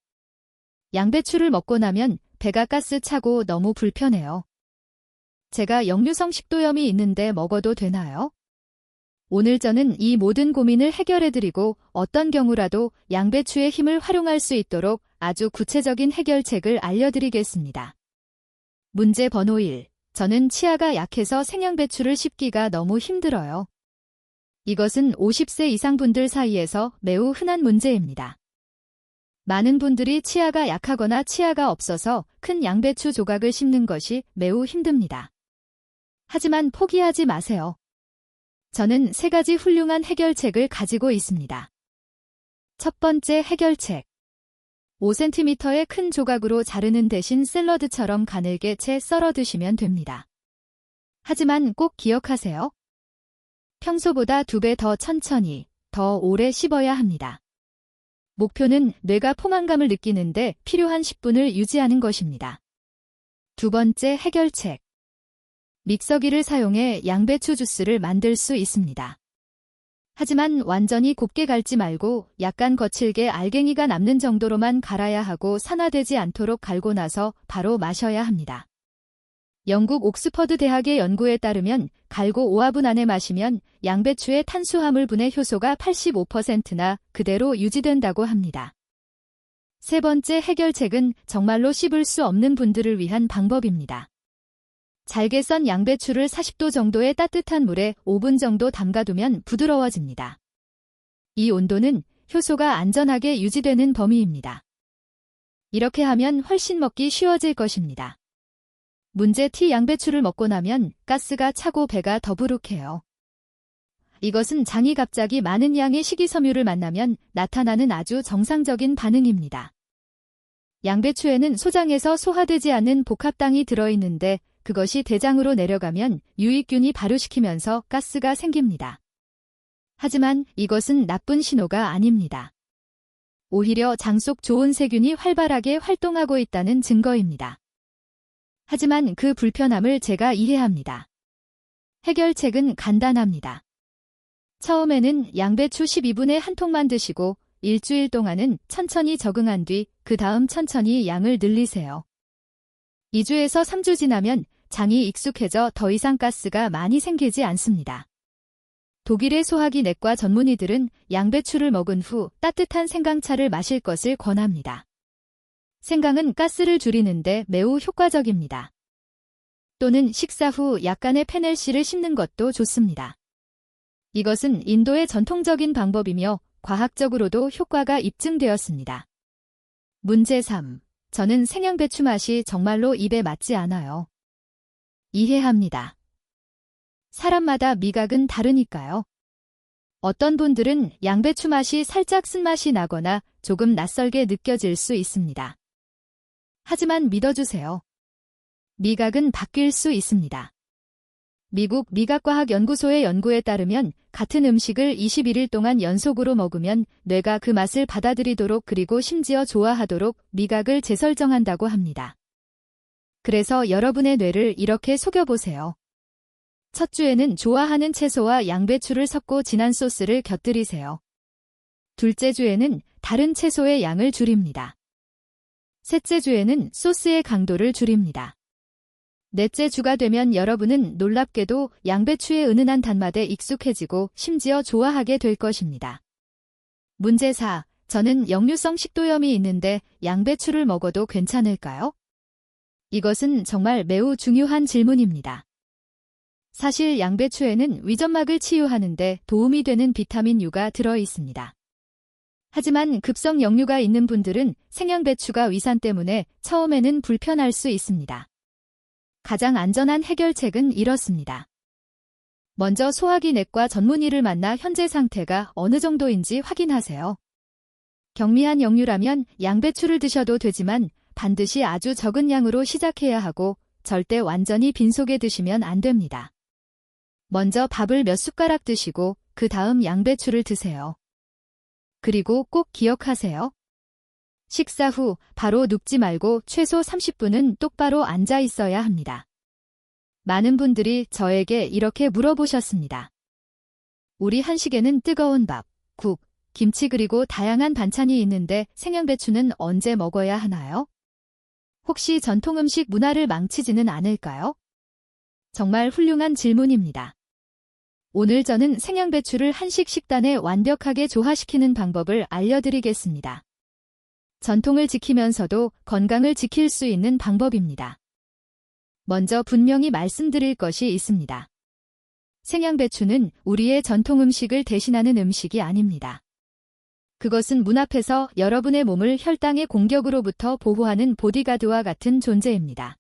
양배추를 먹고 나면 배가 가스 차고 너무 불편해요. 제가 역류성 식도염이 있는데 먹어도 되나요? 오늘 저는 이 모든 고민을 해결해드리고 어떤 경우라도 양배추의 힘을 활용할 수 있도록 아주 구체적인 해결책을 알려드리겠습니다. 문제 번호 1. 저는 치아가 약해서 생양배추를 씹기가 너무 힘들어요. 이것은 50세 이상 분들 사이에서 매우 흔한 문제입니다. 많은 분들이 치아가 약하거나 치아가 없어서 큰 양배추 조각을 씹는 것이 매우 힘듭니다. 하지만 포기하지 마세요. 저는 3가지 훌륭한 해결책을 가지고 있습니다. 첫 번째 해결책. 5cm의 큰 조각으로 자르는 대신 샐러드처럼 가늘게 채 썰어 드시면 됩니다. 하지만 꼭 기억하세요. 평소보다 2배 더 천천히, 더 오래 씹어야 합니다. 목표는 뇌가 포만감을 느끼는데 필요한 10분을 유지하는 것입니다. 두 번째 해결책. 믹서기를 사용해 양배추 주스를 만들 수 있습니다. 하지만 완전히 곱게 갈지 말고 약간 거칠게 알갱이가 남는 정도로만 갈아야 하고 산화되지 않도록 갈고 나서 바로 마셔야 합니다. 영국 옥스퍼드 대학의 연구에 따르면 갈고 5화분 안에 마시면 양배추의 탄수화물 분해 효소가 85%나 그대로 유지된다고 합니다. 세 번째 해결책은 정말로 씹을 수 없는 분들을 위한 방법입니다. 잘게 썬 양배추를 40도 정도의 따뜻한 물에 5분 정도 담가두면 부드러워집니다. 이 온도는 효소가 안전하게 유지되는 범위입니다. 이렇게 하면 훨씬 먹기 쉬워질 것입니다. 문제 T. 양배추를 먹고 나면 가스가 차고 배가 더부룩해요. 이것은 장이 갑자기 많은 양의 식이섬유를 만나면 나타나는 아주 정상적인 반응입니다. 양배추에는 소장에서 소화되지 않는 복합당이 들어있는데 그것이 대장으로 내려가면 유익균이 발효시키면서 가스가 생깁니다. 하지만 이것은 나쁜 신호가 아닙니다. 오히려 장 속 좋은 세균이 활발하게 활동하고 있다는 증거입니다. 하지만 그 불편함을 제가 이해합니다. 해결책은 간단합니다. 처음에는 양배추 12분의 1통만 드시고 일주일 동안은 천천히 적응한 뒤 그 다음 천천히 양을 늘리세요. 2주에서 3주 지나면 장이 익숙해져 더 이상 가스가 많이 생기지 않습니다. 독일의 소화기 내과 전문의들은 양배추를 먹은 후 따뜻한 생강차를 마실 것을 권합니다. 생강은 가스를 줄이는데 매우 효과적입니다. 또는 식사 후 약간의 페넬씨를 씹는 것도 좋습니다. 이것은 인도의 전통적인 방법이며 과학적으로도 효과가 입증되었습니다. 문제 3. 저는 생양배추 맛이 정말로 입에 맞지 않아요. 이해합니다. 사람마다 미각은 다르니까요. 어떤 분들은 양배추 맛이 살짝 쓴맛이 나거나 조금 낯설게 느껴질 수 있습니다. 하지만 믿어주세요. 미각은 바뀔 수 있습니다. 미국 미각과학연구소의 연구에 따르면 같은 음식을 21일 동안 연속으로 먹으면 뇌가 그 맛을 받아들이도록 그리고 심지어 좋아하도록 미각을 재설정한다고 합니다. 그래서 여러분의 뇌를 이렇게 속여보세요. 첫 주에는 좋아하는 채소와 양배추를 섞고 진한 소스를 곁들이세요. 둘째 주에는 다른 채소의 양을 줄입니다. 셋째 주에는 소스의 강도를 줄입니다. 넷째 주가 되면 여러분은 놀랍게도 양배추의 은은한 단맛에 익숙해지고 심지어 좋아하게 될 것입니다. 문제 4. 저는 역류성 식도염이 있는데 양배추를 먹어도 괜찮을까요? 이것은 정말 매우 중요한 질문입니다. 사실 양배추에는 위점막을 치유하는 데 도움이 되는 비타민 U가 들어 있습니다. 하지만 급성 역류가 있는 분들은 생양배추가 위산 때문에 처음에는 불편할 수 있습니다. 가장 안전한 해결책은 이렇습니다. 먼저 소화기 내과 전문의를 만나 현재 상태가 어느 정도인지 확인하세요. 경미한 역류라면 양배추를 드셔도 되지만 반드시 아주 적은 양으로 시작해야 하고 절대 완전히 빈속에 드시면 안 됩니다. 먼저 밥을 몇 숟가락 드시고 그 다음 양배추를 드세요. 그리고 꼭 기억하세요. 식사 후 바로 눕지 말고 최소 30분은 똑바로 앉아 있어야 합니다. 많은 분들이 저에게 이렇게 물어보셨습니다. 우리 한식에는 뜨거운 밥, 국, 김치 그리고 다양한 반찬이 있는데 생양배추는 언제 먹어야 하나요? 혹시 전통 음식 문화를 망치지는 않을까요? 정말 훌륭한 질문입니다. 오늘 저는 생양배추를 한식 식단에 완벽하게 조화시키는 방법을 알려드리겠습니다. 전통을 지키면서도 건강을 지킬 수 있는 방법입니다. 먼저 분명히 말씀드릴 것이 있습니다. 생양배추는 우리의 전통 음식을 대신하는 음식이 아닙니다. 그것은 문 앞에서 여러분의 몸을 혈당의 공격으로부터 보호하는 보디가드와 같은 존재입니다.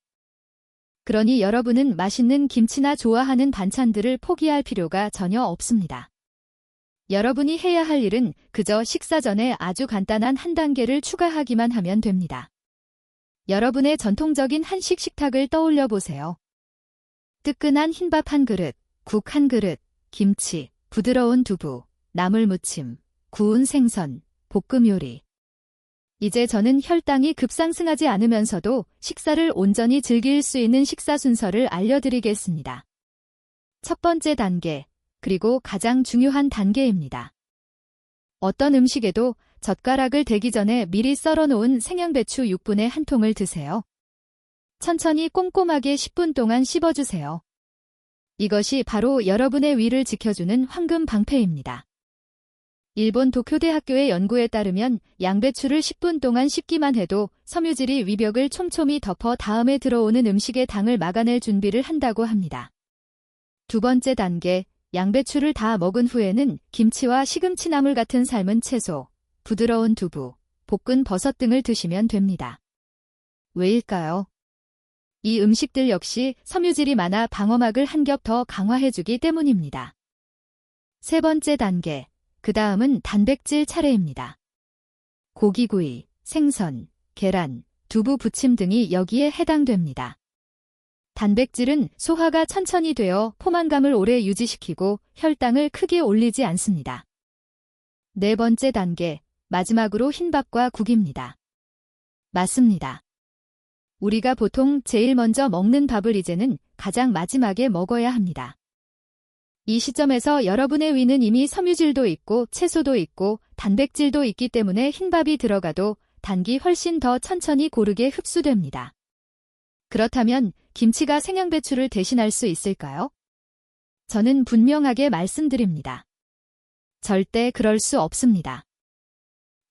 그러니 여러분은 맛있는 김치나 좋아하는 반찬들을 포기할 필요가 전혀 없습니다. 여러분이 해야 할 일은 그저 식사 전에 아주 간단한 한 단계를 추가하기만 하면 됩니다. 여러분의 전통적인 한식 식탁을 떠올려 보세요. 뜨끈한 흰밥 한 그릇, 국 한 그릇, 김치, 부드러운 두부, 나물 무침, 구운 생선, 볶음 요리. 이제 저는 혈당이 급상승하지 않으면서도 식사를 온전히 즐길 수 있는 식사 순서를 알려드리겠습니다. 첫 번째 단계, 그리고 가장 중요한 단계입니다. 어떤 음식에도 젓가락을 대기 전에 미리 썰어놓은 생양배추 6분의 1통을 드세요. 천천히 꼼꼼하게 10분 동안 씹어주세요. 이것이 바로 여러분의 위를 지켜주는 황금 방패입니다. 일본 도쿄대학교의 연구에 따르면 양배추를 10분 동안 씹기만 해도 섬유질이 위벽을 촘촘히 덮어 다음에 들어오는 음식의 당을 막아낼 준비를 한다고 합니다. 두 번째 단계, 양배추를 다 먹은 후에는 김치와 시금치나물 같은 삶은 채소, 부드러운 두부, 볶은 버섯 등을 드시면 됩니다. 왜일까요? 이 음식들 역시 섬유질이 많아 방어막을 한 겹 더 강화해주기 때문입니다. 세 번째 단계, 그 다음은 단백질 차례입니다. 고기구이, 생선, 계란, 두부 부침 등이 여기에 해당됩니다. 단백질은 소화가 천천히 되어 포만감을 오래 유지시키고 혈당을 크게 올리지 않습니다. 네 번째 단계, 마지막으로 흰밥과 국입니다. 맞습니다. 우리가 보통 제일 먼저 먹는 밥을 이제는 가장 마지막에 먹어야 합니다. 이 시점에서 여러분의 위는 이미 섬유질도 있고 채소도 있고 단백질도 있기 때문에 흰밥이 들어가도 단기 훨씬 더 천천히 고르게 흡수됩니다. 그렇다면 김치가 생양배추를 대신할 수 있을까요? 저는 분명하게 말씀드립니다. 절대 그럴 수 없습니다.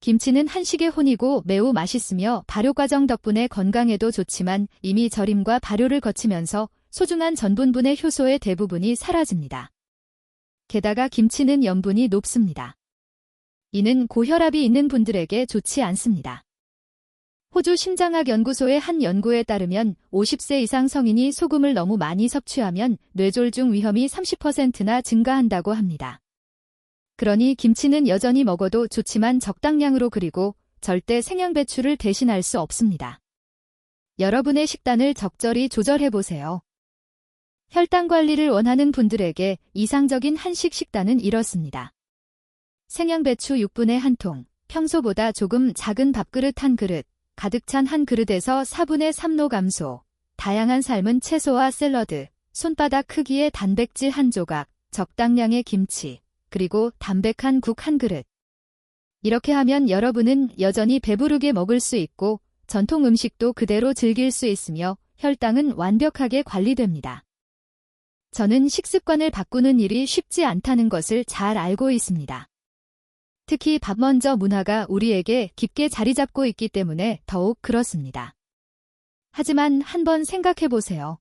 김치는 한식의 혼이고 매우 맛있으며 발효 과정 덕분에 건강에도 좋지만 이미 절임과 발효를 거치면서 소중한 전분분의 효소의 대부분이 사라집니다. 게다가 김치는 염분이 높습니다. 이는 고혈압이 있는 분들에게 좋지 않습니다. 호주 심장학연구소의 한 연구에 따르면 50세 이상 성인이 소금을 너무 많이 섭취하면 뇌졸중 위험이 30%나 증가한다고 합니다. 그러니 김치는 여전히 먹어도 좋지만 적당량으로 그리고 절대 생양배추를 대신할 수 없습니다. 여러분의 식단을 적절히 조절해보세요. 혈당 관리를 원하는 분들에게 이상적인 한식 식단은 이렇습니다. 생양배추 6분의 1통, 평소보다 조금 작은 밥그릇 한 그릇, 가득 찬 한 그릇에서 4분의 3노 감소, 다양한 삶은 채소와 샐러드, 손바닥 크기의 단백질 한 조각, 적당량의 김치, 그리고 담백한 국 한 그릇. 이렇게 하면 여러분은 여전히 배부르게 먹을 수 있고 전통 음식도 그대로 즐길 수 있으며 혈당은 완벽하게 관리됩니다. 저는 식습관을 바꾸는 일이 쉽지 않다는 것을 잘 알고 있습니다. 특히 밥 먼저 문화가 우리에게 깊게 자리 잡고 있기 때문에 더욱 그렇습니다. 하지만 한번 생각해 보세요.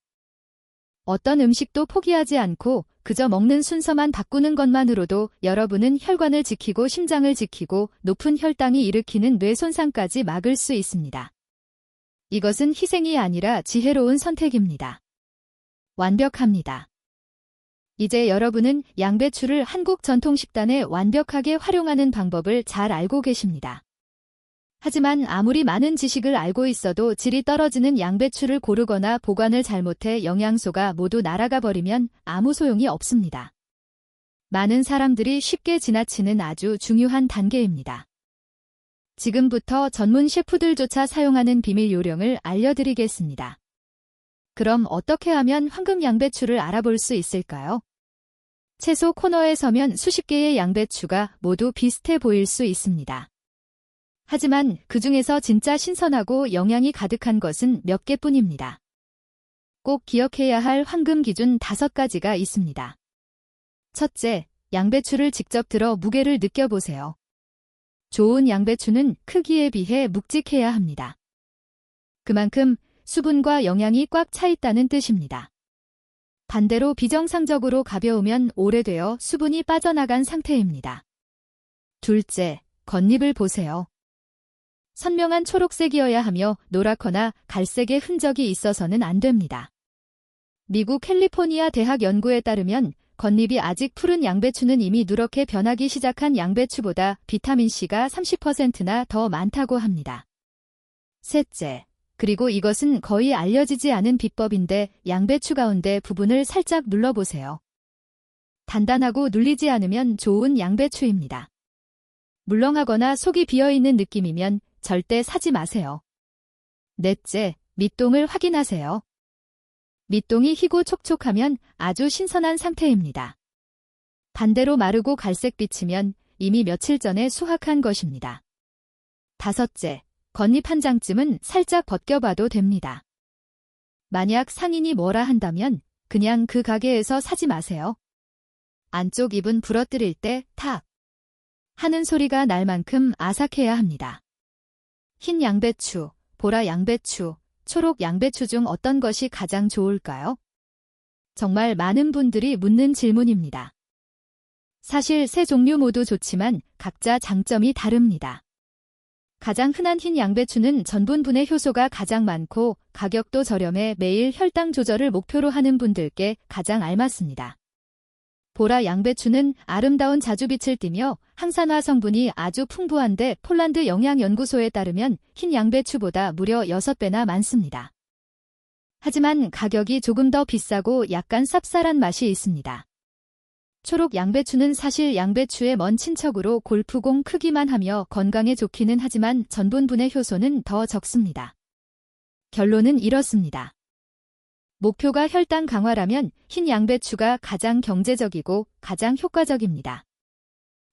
어떤 음식도 포기하지 않고 그저 먹는 순서만 바꾸는 것만으로도 여러분은 혈관을 지키고 심장을 지키고 높은 혈당이 일으키는 뇌 손상까지 막을 수 있습니다. 이것은 희생이 아니라 지혜로운 선택입니다. 완벽합니다. 이제 여러분은 양배추를 한국 전통 식단에 완벽하게 활용하는 방법을 잘 알고 계십니다. 하지만 아무리 많은 지식을 알고 있어도 질이 떨어지는 양배추를 고르거나 보관을 잘못해 영양소가 모두 날아가 버리면 아무 소용이 없습니다. 많은 사람들이 쉽게 지나치는 아주 중요한 단계입니다. 지금부터 전문 셰프들조차 사용하는 비밀 요령을 알려드리겠습니다. 그럼 어떻게 하면 황금 양배추를 알아볼 수 있을까요? 채소 코너에 서면 수십 개의 양배추가 모두 비슷해 보일 수 있습니다. 하지만 그 중에서 진짜 신선하고 영양이 가득한 것은 몇 개뿐입니다. 꼭 기억해야 할 황금 기준 5가지가 있습니다. 첫째, 양배추를 직접 들어 무게를 느껴보세요. 좋은 양배추는 크기에 비해 묵직해야 합니다. 그만큼 수분과 영양이 꽉 차 있다는 뜻입니다. 반대로 비정상적으로 가벼우면 오래되어 수분이 빠져나간 상태입니다. 둘째, 겉잎을 보세요. 선명한 초록색이어야 하며 노랗거나 갈색의 흔적이 있어서는 안 됩니다. 미국 캘리포니아 대학 연구에 따르면 겉잎이 아직 푸른 양배추는 이미 누렇게 변하기 시작한 양배추보다 비타민C가 30%나 더 많다고 합니다. 셋째, 그리고 이것은 거의 알려지지 않은 비법인데 양배추 가운데 부분을 살짝 눌러보세요. 단단하고 눌리지 않으면 좋은 양배추입니다. 물렁하거나 속이 비어있는 느낌이면 절대 사지 마세요. 넷째, 밑동을 확인하세요. 밑동이 희고 촉촉하면 아주 신선한 상태입니다. 반대로 마르고 갈색빛이면 이미 며칠 전에 수확한 것입니다. 다섯째, 겉잎 한 장쯤은 살짝 벗겨봐도 됩니다. 만약 상인이 뭐라 한다면 그냥 그 가게에서 사지 마세요. 안쪽 잎은 부러뜨릴 때 탁 하는 소리가 날 만큼 아삭해야 합니다. 흰 양배추, 보라 양배추, 초록 양배추 중 어떤 것이 가장 좋을까요? 정말 많은 분들이 묻는 질문입니다. 사실 세 종류 모두 좋지만 각자 장점이 다릅니다. 가장 흔한 흰 양배추는 전분분해 효소가 가장 많고 가격도 저렴해 매일 혈당 조절을 목표로 하는 분들께 가장 알맞습니다. 보라 양배추는 아름다운 자주빛을 띠며 항산화 성분이 아주 풍부한데 폴란드 영양연구소에 따르면 흰 양배추보다 무려 6배나 많습니다. 하지만 가격이 조금 더 비싸고 약간 쌉쌀한 맛이 있습니다. 초록 양배추는 사실 양배추의 먼 친척으로 골프공 크기만 하며 건강에 좋기는 하지만 전분분해 효소는 더 적습니다. 결론은 이렇습니다. 목표가 혈당 강화라면 흰 양배추가 가장 경제적이고 가장 효과적입니다.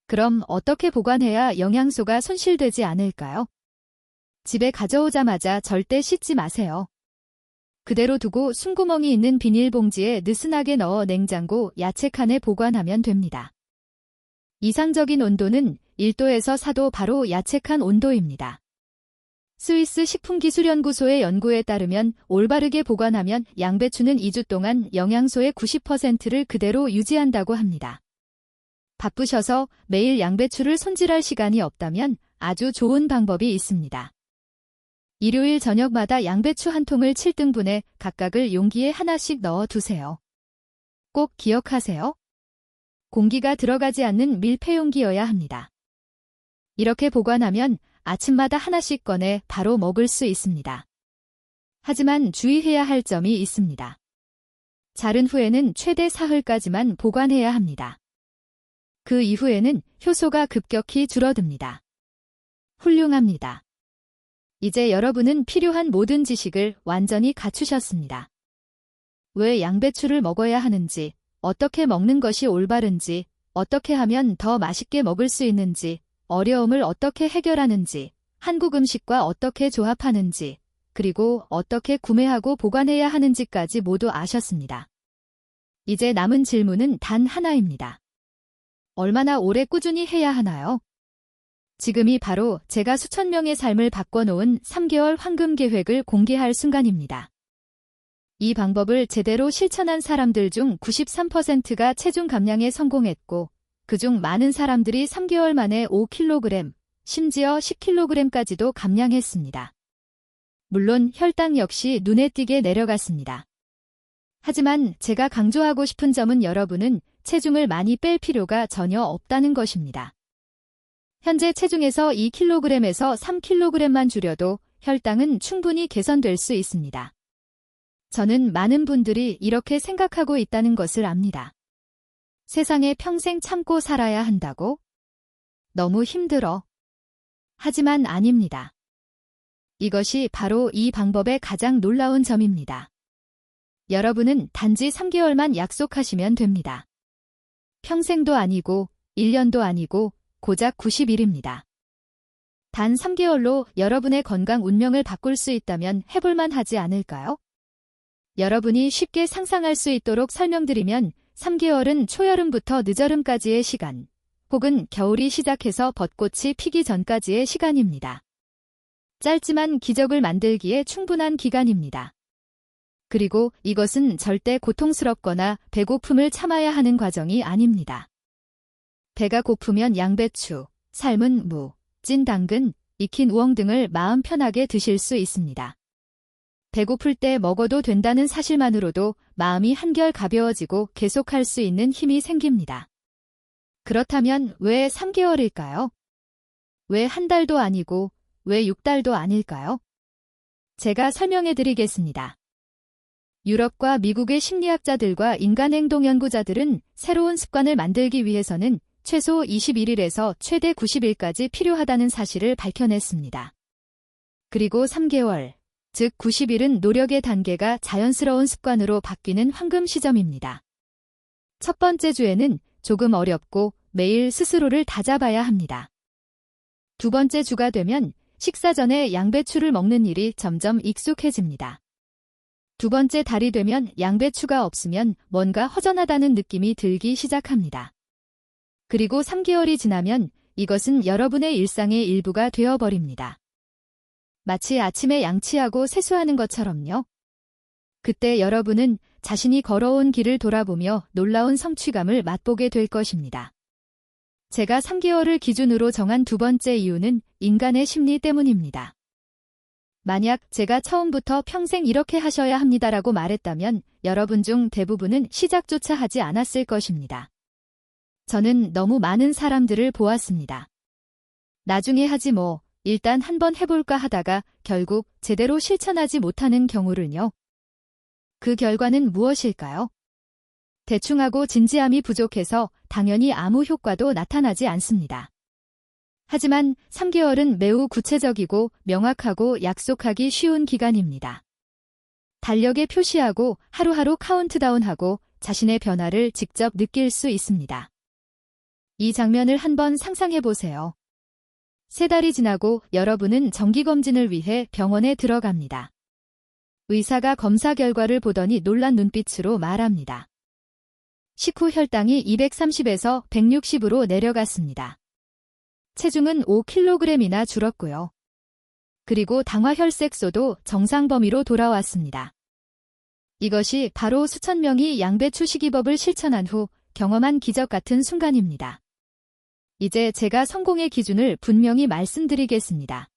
그럼 어떻게 보관해야 영양소가 손실되지 않을까요? 집에 가져오자마자 절대 씻지 마세요. 그대로 두고 숨구멍이 있는 비닐봉지에 느슨하게 넣어 냉장고 야채칸에 보관하면 됩니다. 이상적인 온도는 1도에서 4도 바로 야채칸 온도입니다. 스위스 식품기술연구소의 연구에 따르면 올바르게 보관하면 양배추는 2주 동안 영양소의 90%를 그대로 유지한다고 합니다. 바쁘셔서 매일 양배추를 손질할 시간이 없다면 아주 좋은 방법이 있습니다. 일요일 저녁마다 양배추 한 통을 7등분해 각각을 용기에 하나씩 넣어 두세요. 꼭 기억하세요. 공기가 들어가지 않는 밀폐용기여야 합니다. 이렇게 보관하면 아침마다 하나씩 꺼내 바로 먹을 수 있습니다. 하지만 주의해야 할 점이 있습니다. 자른 후에는 최대 사흘까지만 보관해야 합니다. 그 이후에는 효소가 급격히 줄어듭니다. 훌륭합니다. 이제 여러분은 필요한 모든 지식을 완전히 갖추셨습니다. 왜 양배추를 먹어야 하는지, 어떻게 먹는 것이 올바른지, 어떻게 하면 더 맛있게 먹을 수 있는지, 어려움을 어떻게 해결하는지, 한국 음식과 어떻게 조합하는지, 그리고 어떻게 구매하고 보관해야 하는지까지 모두 아셨습니다. 이제 남은 질문은 단 하나입니다. 얼마나 오래 꾸준히 해야 하나요? 지금이 바로 제가 수천 명의 삶을 바꿔놓은 3개월 황금 계획을 공개할 순간입니다. 이 방법을 제대로 실천한 사람들 중 93%가 체중 감량에 성공했고, 그중 많은 사람들이 3개월 만에 5kg, 심지어 10kg까지도 감량했습니다. 물론 혈당 역시 눈에 띄게 내려갔습니다. 하지만 제가 강조하고 싶은 점은 여러분은 체중을 많이 뺄 필요가 전혀 없다는 것입니다. 현재 체중에서 2kg에서 3kg만 줄여도 혈당은 충분히 개선될 수 있습니다. 저는 많은 분들이 이렇게 생각하고 있다는 것을 압니다. 세상에 평생 참고 살아야 한다고? 너무 힘들어. 하지만 아닙니다. 이것이 바로 이 방법의 가장 놀라운 점입니다. 여러분은 단지 3개월만 약속하시면 됩니다. 평생도 아니고 1년도 아니고 고작 90일입니다. 단 3개월로 여러분의 건강 운명을 바꿀 수 있다면 해볼만 하지 않을까요? 여러분이 쉽게 상상할 수 있도록 설명드리면 3개월은 초여름부터 늦여름까지의 시간, 혹은 겨울이 시작해서 벚꽃이 피기 전까지의 시간입니다. 짧지만 기적을 만들기에 충분한 기간입니다. 그리고 이것은 절대 고통스럽거나 배고픔을 참아야 하는 과정이 아닙니다. 배가 고프면 양배추, 삶은 무, 찐 당근, 익힌 우엉 등을 마음 편하게 드실 수 있습니다. 배고플 때 먹어도 된다는 사실만으로도 마음이 한결 가벼워지고 계속할 수 있는 힘이 생깁니다. 그렇다면 왜 3개월일까요? 왜 한 달도 아니고 왜 6달도 아닐까요? 제가 설명해 드리겠습니다. 유럽과 미국의 심리학자들과 인간행동연구자들은 새로운 습관을 만들기 위해서는 최소 21일에서 최대 90일까지 필요하다는 사실을 밝혀냈습니다. 그리고 3개월, 즉 90일은 노력의 단계가 자연스러운 습관으로 바뀌는 황금 시점입니다. 첫 번째 주에는 조금 어렵고 매일 스스로를 다잡아야 합니다. 두 번째 주가 되면 식사 전에 양배추를 먹는 일이 점점 익숙해집니다. 두 번째 달이 되면 양배추가 없으면 뭔가 허전하다는 느낌이 들기 시작합니다. 그리고 3개월이 지나면 이것은 여러분의 일상의 일부가 되어버립니다. 마치 아침에 양치하고 세수하는 것처럼요. 그때 여러분은 자신이 걸어온 길을 돌아보며 놀라운 성취감을 맛보게 될 것입니다. 제가 3개월을 기준으로 정한 두 번째 이유는 인간의 심리 때문입니다. 만약 제가 처음부터 평생 이렇게 하셔야 합니다라고 말했다면 여러분 중 대부분은 시작조차 하지 않았을 것입니다. 저는 너무 많은 사람들을 보았습니다. 나중에 하지 뭐, 일단 한번 해볼까 하다가 결국 제대로 실천하지 못하는 경우를요. 그 결과는 무엇일까요? 대충하고 진지함이 부족해서 당연히 아무 효과도 나타나지 않습니다. 하지만 3개월은 매우 구체적이고 명확하고 약속하기 쉬운 기간입니다. 달력에 표시하고 하루하루 카운트다운하고 자신의 변화를 직접 느낄 수 있습니다. 이 장면을 한번 상상해 보세요. 3달이 지나고 여러분은 정기검진을 위해 병원에 들어갑니다. 의사가 검사 결과를 보더니 놀란 눈빛으로 말합니다. 식후 혈당이 230에서 160으로 내려갔습니다. 체중은 5kg이나 줄었고요. 그리고 당화혈색소도 정상 범위로 돌아왔습니다. 이것이 바로 수천 명이 양배추 식이법을 실천한 후 경험한 기적 같은 순간입니다. 이제 제가 성공의 기준을 분명히 말씀드리겠습니다.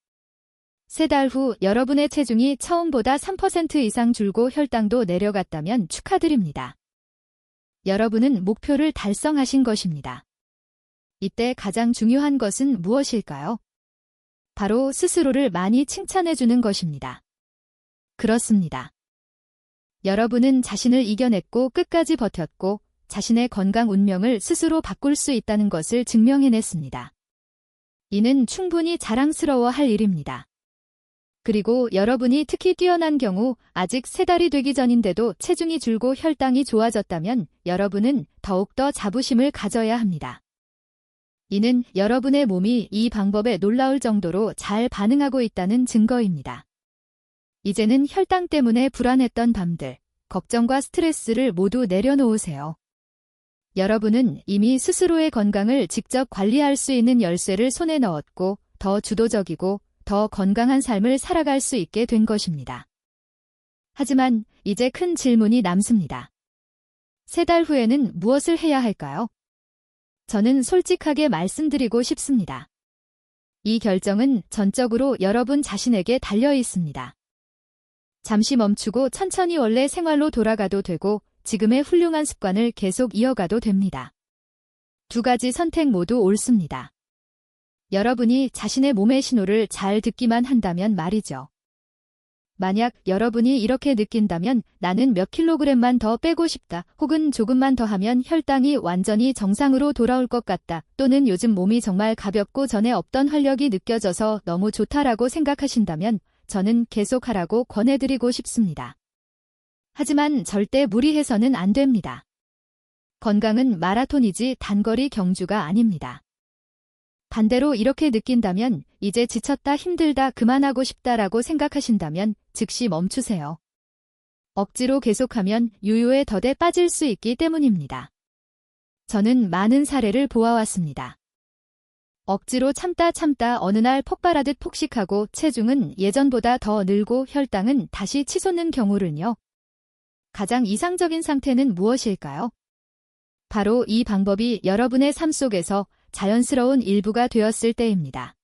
3달 후 여러분의 체중이 처음보다 3% 이상 줄고 혈당도 내려갔다면 축하드립니다. 여러분은 목표를 달성하신 것입니다. 이때 가장 중요한 것은 무엇일까요? 바로 스스로를 많이 칭찬해주는 것입니다. 그렇습니다. 여러분은 자신을 이겨냈고 끝까지 버텼고 자신의 건강 운명을 스스로 바꿀 수 있다는 것을 증명해냈습니다. 이는 충분히 자랑스러워할 일입니다. 그리고 여러분이 특히 뛰어난 경우 아직 3달이 되기 전인데도 체중이 줄고 혈당이 좋아졌다면 여러분은 더욱더 자부심을 가져야 합니다. 이는 여러분의 몸이 이 방법에 놀라울 정도로 잘 반응하고 있다는 증거입니다. 이제는 혈당 때문에 불안했던 밤들, 걱정과 스트레스를 모두 내려놓으세요. 여러분은 이미 스스로의 건강을 직접 관리할 수 있는 열쇠를 손에 넣었고 더 주도적이고 더 건강한 삶을 살아갈 수 있게 된 것입니다. 하지만 이제 큰 질문이 남습니다. 3달 후에는 무엇을 해야 할까요? 저는 솔직하게 말씀드리고 싶습니다. 이 결정은 전적으로 여러분 자신에게 달려 있습니다. 잠시 멈추고 천천히 원래 생활로 돌아가도 되고 지금의 훌륭한 습관을 계속 이어가도 됩니다. 두 가지 선택 모두 옳습니다. 여러분이 자신의 몸의 신호를 잘 듣기만 한다면 말이죠. 만약 여러분이 이렇게 느낀다면 나는 몇 킬로그램만 더 빼고 싶다, 혹은 조금만 더 하면 혈당이 완전히 정상으로 돌아올 것 같다, 또는 요즘 몸이 정말 가볍고 전에 없던 활력이 느껴져서 너무 좋다라고 생각하신다면 저는 계속하라고 권해드리고 싶습니다. 하지만 절대 무리해서는 안 됩니다. 건강은 마라톤이지 단거리 경주가 아닙니다. 반대로 이렇게 느낀다면 이제 지쳤다, 힘들다, 그만하고 싶다라고 생각하신다면 즉시 멈추세요. 억지로 계속하면 유유에 덫에 빠질 수 있기 때문입니다. 저는 많은 사례를 보아왔습니다. 억지로 참다 어느 날 폭발하듯 폭식하고 체중은 예전보다 더 늘고 혈당은 다시 치솟는 경우를요. 가장 이상적인 상태는 무엇일까요? 바로 이 방법이 여러분의 삶 속에서 자연스러운 일부가 되었을 때입니다.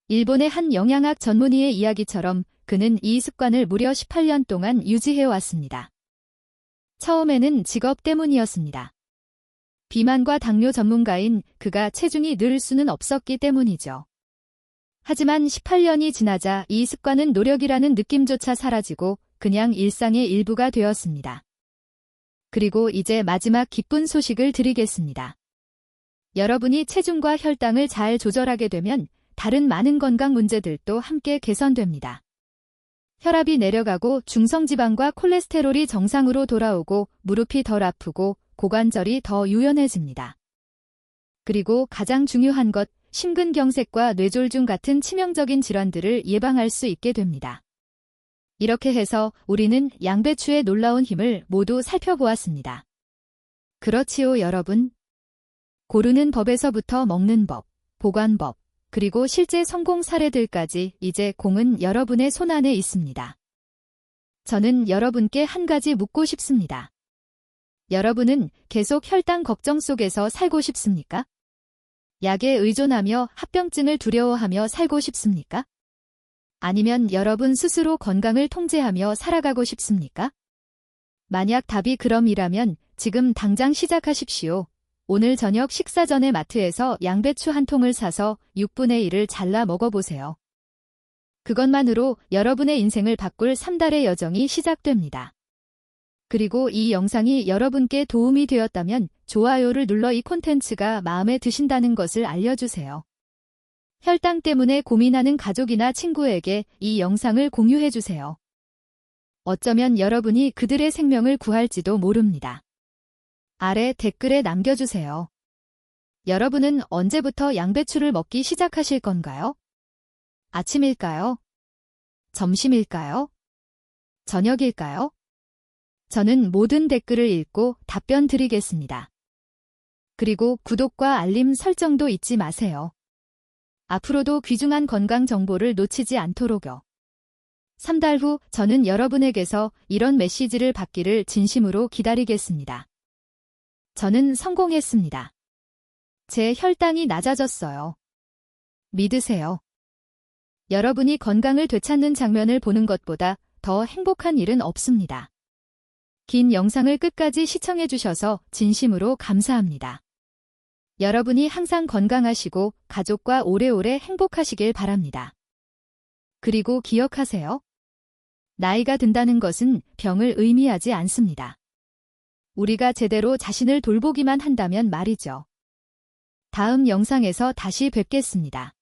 일본의 한 영양학 전문의의 이야기처럼 그는 이 습관을 무려 18년 동안 유지해왔습니다. 처음에는 직업 때문이었습니다. 비만과 당뇨 전문가인 그가 체중이 늘 수는 없었기 때문이죠. 하지만 18년이 지나자 이 습관은 노력이라는 느낌조차 사라지고 그냥 일상의 일부가 되었습니다. 그리고 이제 마지막 기쁜 소식을 드리겠습니다. 여러분이 체중과 혈당을 잘 조절하게 되면 다른 많은 건강 문제들도 함께 개선됩니다. 혈압이 내려가고 중성지방과 콜레스테롤이 정상으로 돌아오고 무릎이 덜 아프고 고관절이 더 유연해집니다. 그리고 가장 중요한 것, 심근경색과 뇌졸중 같은 치명적인 질환들을 예방할 수 있게 됩니다. 이렇게 해서 우리는 양배추의 놀라운 힘을 모두 살펴보았습니다. 그렇지요, 여러분? 고르는 법에서부터 먹는 법, 보관법, 그리고 실제 성공 사례들까지 이제 공은 여러분의 손안에 있습니다. 저는 여러분께 한 가지 묻고 싶습니다. 여러분은 계속 혈당 걱정 속에서 살고 싶습니까? 약에 의존하며 합병증을 두려워하며 살고 싶습니까? 아니면 여러분 스스로 건강을 통제하며 살아가고 싶습니까? 만약 답이 그럼이라면 지금 당장 시작하십시오. 오늘 저녁 식사 전에 마트에서 양배추 한 통을 사서 6분의 1을 잘라 먹어보세요. 그것만으로 여러분의 인생을 바꿀 3달의 여정이 시작됩니다. 그리고 이 영상이 여러분께 도움이 되었다면 좋아요를 눌러 이 콘텐츠가 마음에 드신다는 것을 알려주세요. 혈당 때문에 고민하는 가족이나 친구에게 이 영상을 공유해주세요. 어쩌면 여러분이 그들의 생명을 구할지도 모릅니다. 아래 댓글에 남겨주세요. 여러분은 언제부터 양배추를 먹기 시작하실 건가요? 아침일까요? 점심일까요? 저녁일까요? 저는 모든 댓글을 읽고 답변 드리겠습니다. 그리고 구독과 알림 설정도 잊지 마세요. 앞으로도 귀중한 건강 정보를 놓치지 않도록요. 3달 후 저는 여러분에게서 이런 메시지를 받기를 진심으로 기다리겠습니다. 저는 성공했습니다. 제 혈당이 낮아졌어요. 믿으세요. 여러분이 건강을 되찾는 장면을 보는 것보다 더 행복한 일은 없습니다. 긴 영상을 끝까지 시청해주셔서 진심으로 감사합니다. 여러분이 항상 건강하시고 가족과 오래오래 행복하시길 바랍니다. 그리고 기억하세요. 나이가 든다는 것은 병을 의미하지 않습니다. 우리가 제대로 자신을 돌보기만 한다면 말이죠. 다음 영상에서 다시 뵙겠습니다.